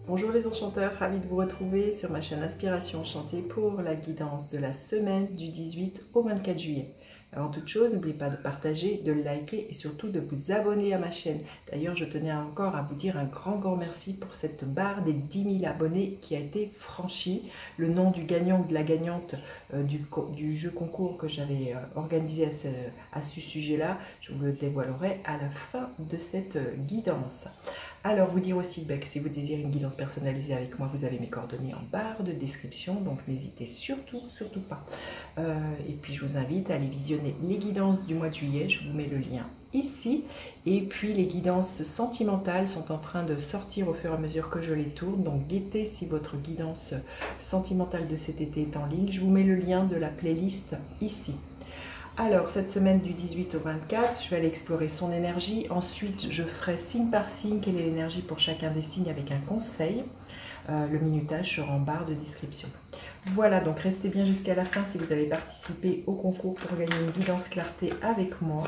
Bonjour les enchanteurs, ravi de vous retrouver sur ma chaîne Inspiration Enchantée pour la guidance de la semaine du 18 au 24 juillet. Avant toute chose, n'oubliez pas de partager, de liker et surtout de vous abonner à ma chaîne. D'ailleurs, je tenais encore à vous dire un grand merci pour cette barre des 10 000 abonnés qui a été franchie. Le nom du gagnant ou de la gagnante du jeu concours que j'avais organisé à ce sujet-là, je vous le dévoilerai à la fin de cette guidance. Alors, vous dire aussi que si vous désirez une guidance personnalisée avec moi, vous avez mes coordonnées en barre de description, donc n'hésitez surtout pas. Et puis, je vous invite à aller visionner les guidances du mois de juillet, je vous mets le lien ici. Et puis, les guidances sentimentales sont en train de sortir au fur et à mesure que je les tourne, donc guettez si votre guidance sentimentale de cet été est en ligne. Je vous mets le lien de la playlist ici. Alors, cette semaine du 18 au 24, je vais aller explorer son énergie. Ensuite, je ferai signe par signe quelle est l'énergie pour chacun des signes avec un conseil. Le minutage sera en barre de description. Voilà, donc restez bien jusqu'à la fin si vous avez participé au concours pour gagner une guidance clarté avec moi.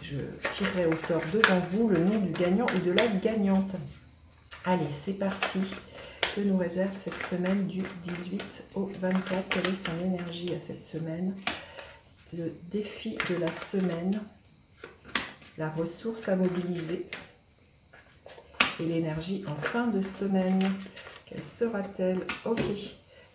Je tirerai au sort devant vous le nom du gagnant ou de la gagnante. Allez, c'est parti. Que nous réserve cette semaine du 18 au 24? Quelle est son énergie à cette semaine? Le défi de la semaine, la ressource à mobiliser et l'énergie en fin de semaine. Quelle sera-t-elle? Ok.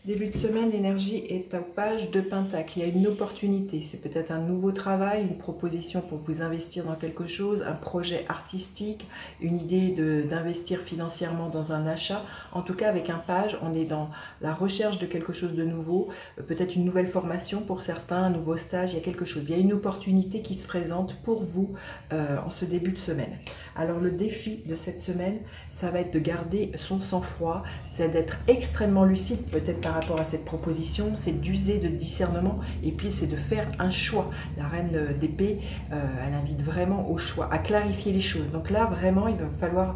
Début de semaine, l'énergie est au page de Pentacle. Il y a une opportunité. C'est peut-être un nouveau travail, une proposition pour vous investir dans quelque chose, un projet artistique, une idée d'investir financièrement dans un achat. En tout cas, avec un page, on est dans la recherche de quelque chose de nouveau, peut-être une nouvelle formation pour certains, un nouveau stage, il y a quelque chose. Il y a une opportunité qui se présente pour vous en ce début de semaine. Alors, le défi de cette semaine, ça va être de garder son sang-froid, c'est d'être extrêmement lucide, peut-être par rapport à cette proposition, c'est d'user de discernement et puis c'est de faire un choix. La reine d'épée, elle invite vraiment au choix, à clarifier les choses. Donc là, vraiment, il va falloir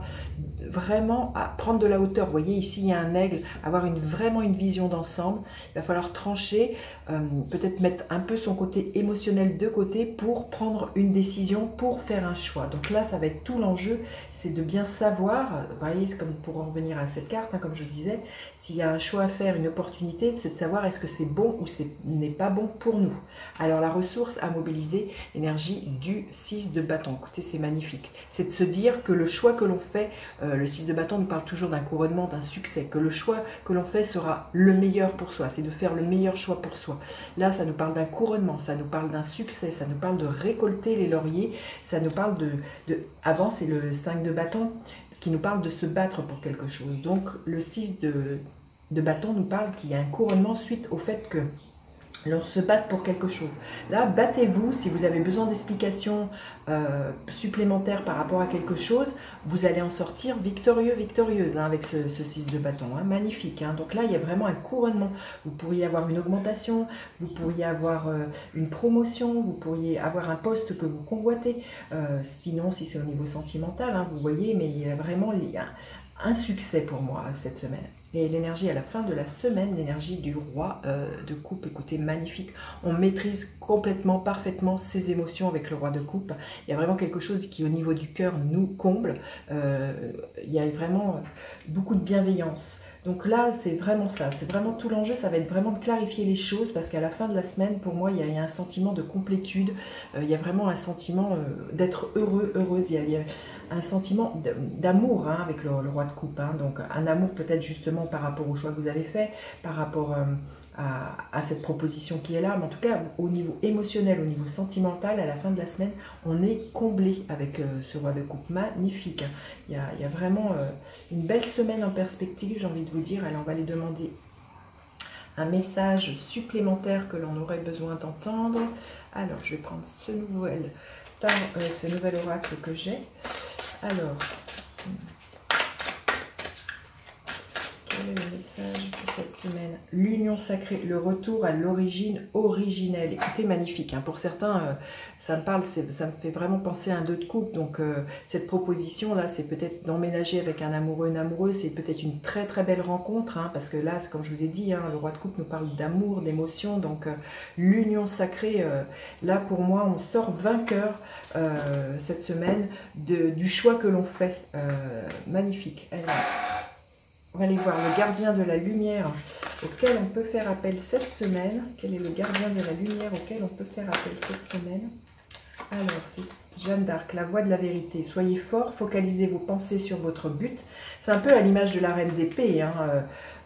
vraiment prendre de la hauteur. Vous voyez, ici, il y a un aigle, avoir vraiment une vision d'ensemble. Il va falloir trancher, peut-être mettre un peu son côté émotionnel de côté pour prendre une décision, pour faire un choix. Donc là, ça va être tout l'enjeu, c'est de bien savoir, vous voyez, c'est comme pour en revenir à cette carte, hein, comme je disais, s'il y a un choix à faire, une opportunité, c'est de savoir est-ce que c'est bon ou ce n'est pas bon pour nous. Alors la ressource à mobiliser, l'énergie du 6 de bâton. Écoutez, c'est magnifique. C'est de se dire que le choix que l'on fait, le 6 de bâton nous parle toujours d'un couronnement, d'un succès, que le choix que l'on fait sera le meilleur pour soi, c'est de faire le meilleur choix pour soi. Là, ça nous parle d'un couronnement, ça nous parle d'un succès, ça nous parle de récolter les lauriers, ça nous parle avant, c'est le 5 de bâton qui nous parle de se battre pour quelque chose. Donc, le 6 de bâton nous parle qu'il y a un couronnement suite au fait que l'on se batte pour quelque chose. Là, battez-vous. Si vous avez besoin d'explications supplémentaires par rapport à quelque chose, vous allez en sortir victorieux, victorieuse hein, avec ce 6 de bâton. Hein, magnifique. Hein. Donc là, il y a vraiment un couronnement. Vous pourriez avoir une augmentation, vous pourriez avoir une promotion, vous pourriez avoir un poste que vous convoitez. Sinon, si c'est au niveau sentimental, hein, vous voyez, mais il y a vraiment un succès pour moi cette semaine. Et l'énergie à la fin de la semaine, l'énergie du roi de coupe, écoutez, magnifique. On maîtrise complètement, parfaitement ses émotions avec le roi de coupe. Il y a vraiment quelque chose qui, au niveau du cœur, nous comble. Il y a vraiment beaucoup de bienveillance. Donc là, c'est vraiment ça, c'est vraiment tout l'enjeu, ça va être vraiment de clarifier les choses parce qu'à la fin de la semaine, pour moi, il y a un sentiment de complétude, il y a vraiment un sentiment d'être heureux, heureuse, il y a un sentiment d'amour hein, avec le roi de coupe, hein. Donc un amour peut-être justement par rapport au choix que vous avez fait, par rapport à cette proposition qui est là, mais en tout cas au niveau émotionnel, au niveau sentimental, à la fin de la semaine, on est comblé avec ce roi de coupe, magnifique. Il y a vraiment une belle semaine en perspective, j'ai envie de vous dire. Alors on va aller demander un message supplémentaire que l'on aurait besoin d'entendre. Alors je vais prendre ce nouvel oracle que j'ai. Alors, quel est le message pour cette semaine? L'union sacrée, le retour à l'origine originelle. Écoutez, magnifique. Hein. Pour certains, ça me parle, ça me fait vraiment penser à un 2 de coupe. Donc, cette proposition-là, c'est peut-être d'emménager avec un amoureux, une amoureuse. C'est peut-être une très, très belle rencontre. Hein, parce que là, comme je vous ai dit, hein, le roi de coupe nous parle d'amour, d'émotion. Donc, l'union sacrée, là, pour moi, on sort vainqueur cette semaine du choix que l'on fait. Magnifique. Alors, On va aller voir le gardien de la lumière auquel on peut faire appel cette semaine. Quel est le gardien de la lumière auquel on peut faire appel cette semaine? Alors, c'est Jeanne d'Arc, la voie de la vérité. Soyez fort, focalisez vos pensées sur votre but. C'est un peu à l'image de la reine d'épée. Hein.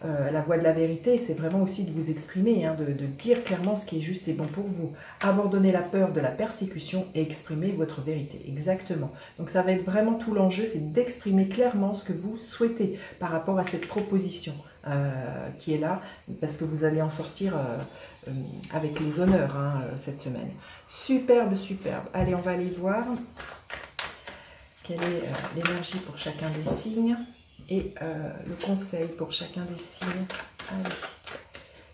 La voie de la vérité, c'est vraiment aussi de vous exprimer, hein, de dire clairement ce qui est juste et bon pour vous. Abandonnez la peur de la persécution et exprimez votre vérité. Exactement. Donc ça va être vraiment tout l'enjeu, c'est d'exprimer clairement ce que vous souhaitez par rapport à cette proposition qui est là, parce que vous allez en sortir avec les honneurs hein, cette semaine. Superbe, superbe. Allez, on va aller voir quelle est l'énergie pour chacun des signes et le conseil pour chacun des signes. Allez,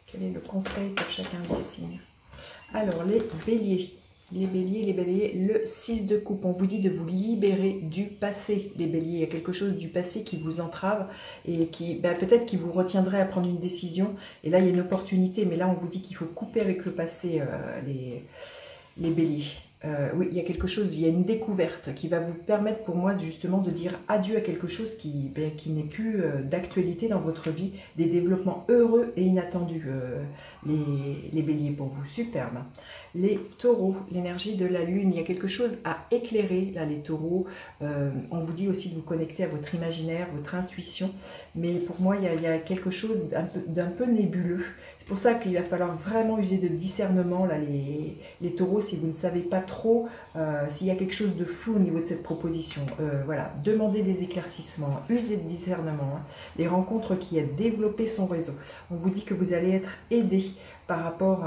quel est le conseil pour chacun des signes? Alors, les béliers. Les béliers, le 6 de coupe. On vous dit de vous libérer du passé, les béliers. Il y a quelque chose du passé qui vous entrave et qui peut-être qui vous retiendrait à prendre une décision. Et là, il y a une opportunité, mais là, on vous dit qu'il faut couper avec le passé, les béliers. Oui, il y a quelque chose, il y a une découverte qui va vous permettre pour moi justement de dire adieu à quelque chose qui n'est plus d'actualité dans votre vie, des développements heureux et inattendus, les béliers pour vous, superbe. Les taureaux, l'énergie de la lune, il y a quelque chose à éclairer, là les taureaux, on vous dit aussi de vous connecter à votre imaginaire, votre intuition, mais pour moi il y a quelque chose d'un peu nébuleux. C'est pour ça qu'il va falloir vraiment user de discernement, là, les taureaux, si vous ne savez pas trop s'il y a quelque chose de flou au niveau de cette proposition. Voilà, demandez des éclaircissements, usez de discernement, hein. Les rencontres qui aident, développer son réseau. On vous dit que vous allez être aidé par rapport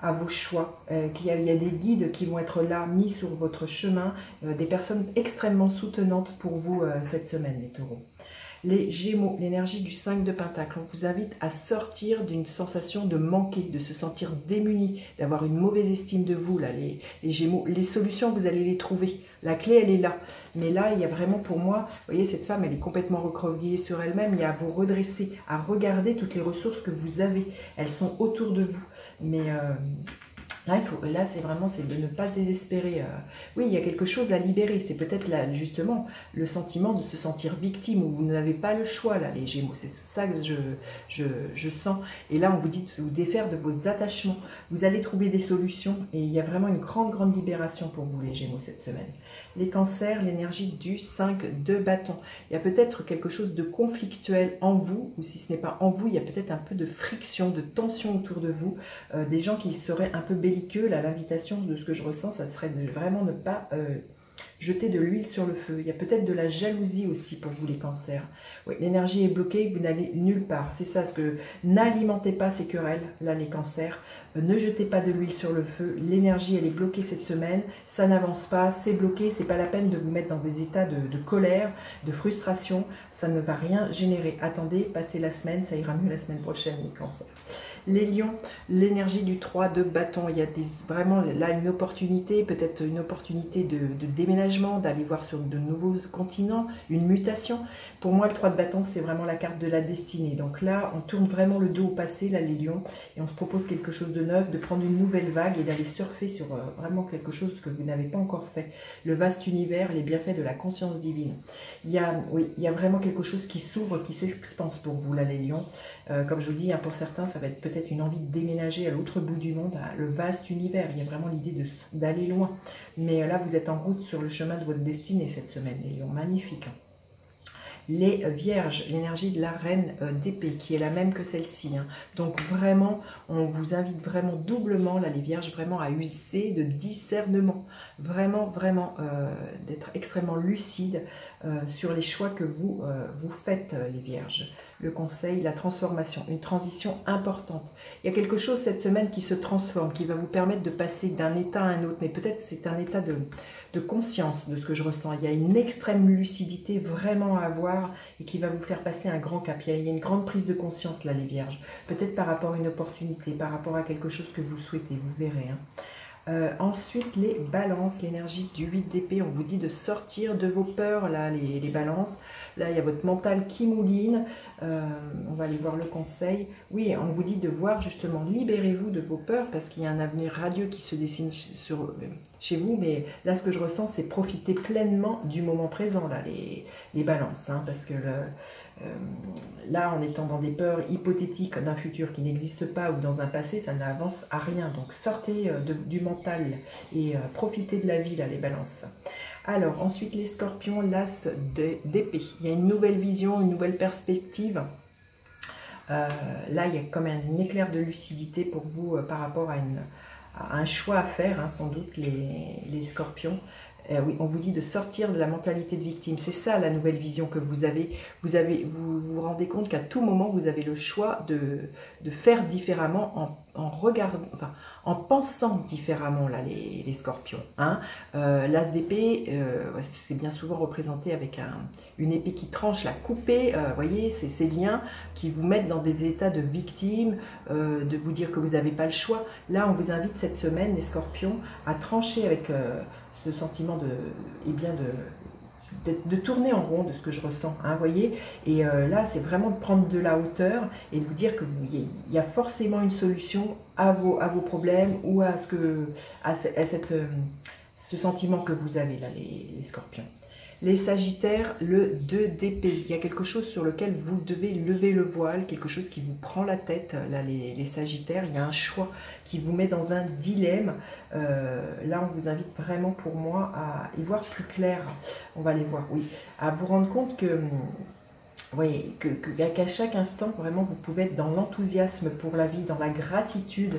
à vos choix, qu'il y a des guides qui vont être là, mis sur votre chemin, des personnes extrêmement soutenantes pour vous cette semaine, les taureaux. Les Gémeaux, l'énergie du 5 de Pentacle, on vous invite à sortir d'une sensation de manquer, de se sentir démuni, d'avoir une mauvaise estime de vous, là, les Gémeaux. Les solutions, vous allez les trouver. La clé, elle est là. Mais là, il y a vraiment pour moi, vous voyez, cette femme, elle est complètement recroquevillée sur elle-même. Il y a à vous redresser, à regarder toutes les ressources que vous avez. Elles sont autour de vous. Mais là, c'est vraiment de ne pas désespérer. Oui, il y a quelque chose à libérer. C'est peut-être là, justement, le sentiment de se sentir victime, où vous n'avez pas le choix, là, les Gémeaux. C'est ça que je sens. Et là, on vous dit de vous défaire de vos attachements. Vous allez trouver des solutions. Et il y a vraiment une grande, grande libération pour vous, les Gémeaux, cette semaine. Les cancers, l'énergie du 5 de bâton. Il y a peut-être quelque chose de conflictuel en vous, ou si ce n'est pas en vous, il y a peut-être un peu de friction, de tension autour de vous, des gens qui seraient un peu belliqueux. Là, l'invitation de ce que je ressens, ça serait de vraiment ne pas jeter de l'huile sur le feu. Il y a peut-être de la jalousie aussi pour vous, les cancers. Oui, l'énergie est bloquée, vous n'allez nulle part. C'est ça, ce que n'alimentez pas ces querelles, là, les cancers. Ne jetez pas de l'huile sur le feu. L'énergie, elle est bloquée cette semaine. Ça n'avance pas, c'est bloqué. C'est pas la peine de vous mettre dans des états de colère, de frustration. Ça ne va rien générer. Attendez, passez la semaine, ça ira mieux la semaine prochaine, les cancers. Les lions, l'énergie du 3 de bâton, il y a vraiment là une opportunité, peut-être une opportunité de déménagement, d'aller voir sur de nouveaux continents, une mutation. Pour moi, le 3 de bâton, c'est vraiment la carte de la destinée. Donc là, on tourne vraiment le dos au passé, là, les lions, et on se propose quelque chose de neuf, de prendre une nouvelle vague et d'aller surfer sur vraiment quelque chose que vous n'avez pas encore fait. Le vaste univers, les bienfaits de la conscience divine. Il y a vraiment quelque chose qui s'ouvre, qui s'expanse pour vous, là, les lions. Comme je vous dis, hein, pour certains, ça va être peut-être une envie de déménager à l'autre bout du monde, le vaste univers. Il y a vraiment l'idée d'aller loin. Mais là, vous êtes en route sur le chemin de votre destinée cette semaine, les lions. Magnifique. Les vierges, l'énergie de la reine d'épée, qui est la même que celle-ci. Hein. Donc vraiment, on vous invite vraiment doublement, là les vierges, vraiment à user de discernement. Vraiment, vraiment, d'être extrêmement lucide sur les choix que vous faites, les vierges. Le conseil, la transformation, une transition importante. Il y a quelque chose cette semaine qui se transforme, qui va vous permettre de passer d'un état à un autre. Mais peut-être c'est un état de conscience de ce que je ressens. Il y a une extrême lucidité vraiment à avoir et qui va vous faire passer un grand cap. Il y a une grande prise de conscience là, les vierges. Peut-être par rapport à une opportunité, par rapport à quelque chose que vous souhaitez, vous verrez. Hein. Ensuite, les balances, l'énergie du 8 d'épée, on vous dit de sortir de vos peurs, là, les balances. Là, il y a votre mental qui mouline. On va aller voir le conseil. Oui, on vous dit de voir justement, libérez-vous de vos peurs parce qu'il y a un avenir radieux qui se dessine chez vous. Mais là, ce que je ressens, c'est profiter pleinement du moment présent, là, les balances. Hein, parce que là, en étant dans des peurs hypothétiques d'un futur qui n'existe pas ou dans un passé, ça n'avance à rien. Donc sortez du mental et profitez de la vie, là, les balances. Alors, ensuite, les scorpions, l'as d'épée. Il y a une nouvelle vision, une nouvelle perspective. Là, il y a comme un éclair de lucidité pour vous par rapport à un choix à faire, hein, sans doute, les scorpions. Oui, on vous dit de sortir de la mentalité de victime. C'est ça la nouvelle vision que vous avez. Vous vous rendez compte qu'à tout moment, vous avez le choix de faire différemment en regardant, enfin, en pensant différemment, là, les scorpions. Hein. L'as d'épée, c'est bien souvent représenté avec une épée qui tranche, la coupée. Vous voyez, c'est ces liens qui vous mettent dans des états de victime, de vous dire que vous n'avez pas le choix. Là, on vous invite cette semaine, les scorpions, à trancher avec ce sentiment de tourner en rond de ce que je ressens, hein, voyez. Et là, c'est vraiment de prendre de la hauteur et de vous dire que il y a forcément une solution à vos problèmes ou à ce sentiment que vous avez là, les scorpions. Les sagittaires, le 2 d'épée. Il y a quelque chose sur lequel vous devez lever le voile, quelque chose qui vous prend la tête, là, les sagittaires. Il y a un choix qui vous met dans un dilemme. Là, on vous invite vraiment, pour moi, à y voir plus clair. On va aller voir, oui. À vous rendre compte que... Oui, qu'à chaque instant, vraiment, vous pouvez être dans l'enthousiasme pour la vie, dans la gratitude,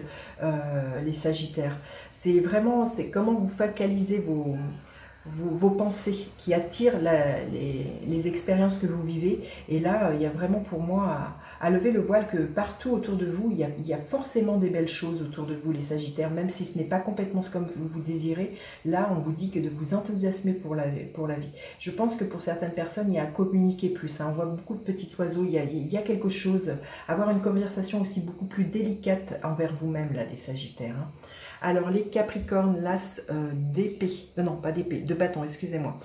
les sagittaires. C'est vraiment, c'est comment vous focalisez vos pensées qui attirent les expériences que vous vivez. Et là, il y a vraiment pour moi à lever le voile que partout autour de vous, il y a forcément des belles choses autour de vous, les sagittaires, même si ce n'est pas complètement comme vous désirez. Là, on vous dit que de vous enthousiasmer pour la vie. Je pense que pour certaines personnes, il y a à communiquer plus. Hein. On voit beaucoup de petits oiseaux, il y a quelque chose, avoir une conversation aussi beaucoup plus délicate envers vous-même, là, les sagittaires. Hein. Alors, les capricornes, l'as d'épée, non, pas d'épée, de bâton, excusez-moi.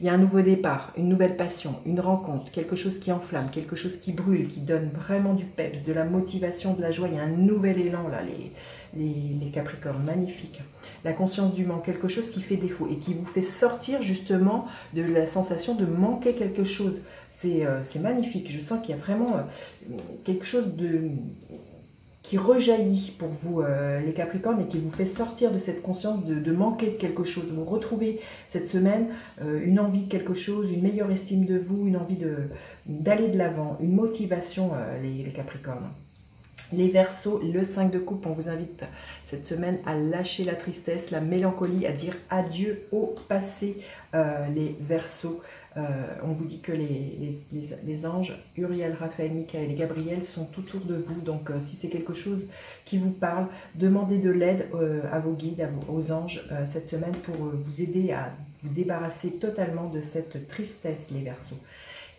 Il y a un nouveau départ, une nouvelle passion, une rencontre, quelque chose qui enflamme, quelque chose qui brûle, qui donne vraiment du peps, de la motivation, de la joie. Il y a un nouvel élan, là, les capricornes, magnifique. La conscience du manque, quelque chose qui fait défaut et qui vous fait sortir justement de la sensation de manquer quelque chose. C'est magnifique, je sens qu'il y a vraiment quelque chose qui rejaillit pour vous, les Capricornes, et qui vous fait sortir de cette conscience de manquer de quelque chose. Vous retrouvez cette semaine une envie de quelque chose, une meilleure estime de vous, une envie d'aller de l'avant, une motivation, les Capricornes. Les Verseaux, le 5 de coupe, on vous invite cette semaine à lâcher la tristesse, la mélancolie, à dire adieu au passé, les Verseaux. On vous dit que les anges, Uriel, Raphaël, Michael et Gabriel sont autour de vous. Donc si c'est quelque chose qui vous parle, demandez de l'aide à vos guides, aux anges cette semaine pour vous aider à vous débarrasser totalement de cette tristesse, les Verseaux.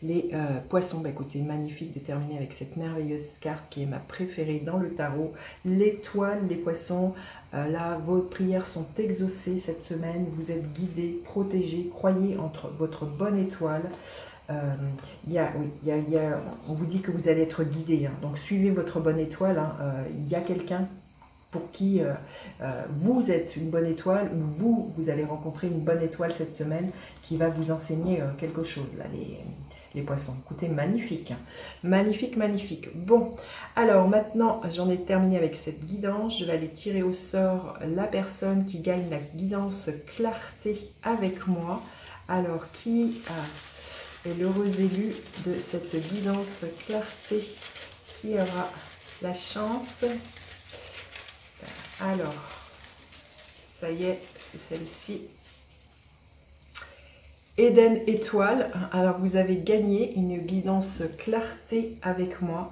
Les poissons, bah écoutez, magnifique de terminer avec cette merveilleuse carte qui est ma préférée dans le tarot. L'étoile, les poissons, là, vos prières sont exaucées cette semaine. Vous êtes guidés, protégés. Croyez entre votre bonne étoile. On vous dit que vous allez être guidés. Hein, donc, suivez votre bonne étoile. Hein, il y a quelqu'un pour qui vous êtes une bonne étoile, ou vous allez rencontrer une bonne étoile cette semaine qui va vous enseigner quelque chose, là, les poissons. Écoutez, magnifique. Magnifique, magnifique. Bon, alors maintenant, j'en ai terminé avec cette guidance. Je vais aller tirer au sort la personne qui gagne la guidance clarté avec moi. Alors, qui est l'heureux élu de cette guidance clarté? Qui aura la chance? Alors, ça y est, c'est celle-ci. Eden Étoile, alors vous avez gagné une guidance clarté avec moi.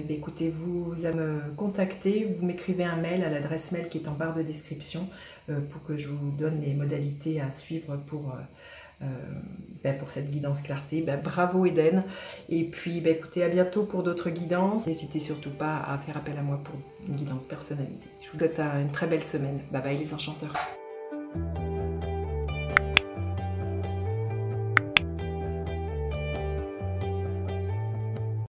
Écoutez, vous allez me contacter, vous m'écrivez un mail à l'adresse mail qui est en barre de description pour que je vous donne les modalités à suivre pour cette guidance clarté. Bravo Eden. Et puis écoutez, à bientôt pour d'autres guidances. N'hésitez surtout pas à faire appel à moi pour une guidance personnalisée. Je vous souhaite une très belle semaine. Bye bye les enchanteurs.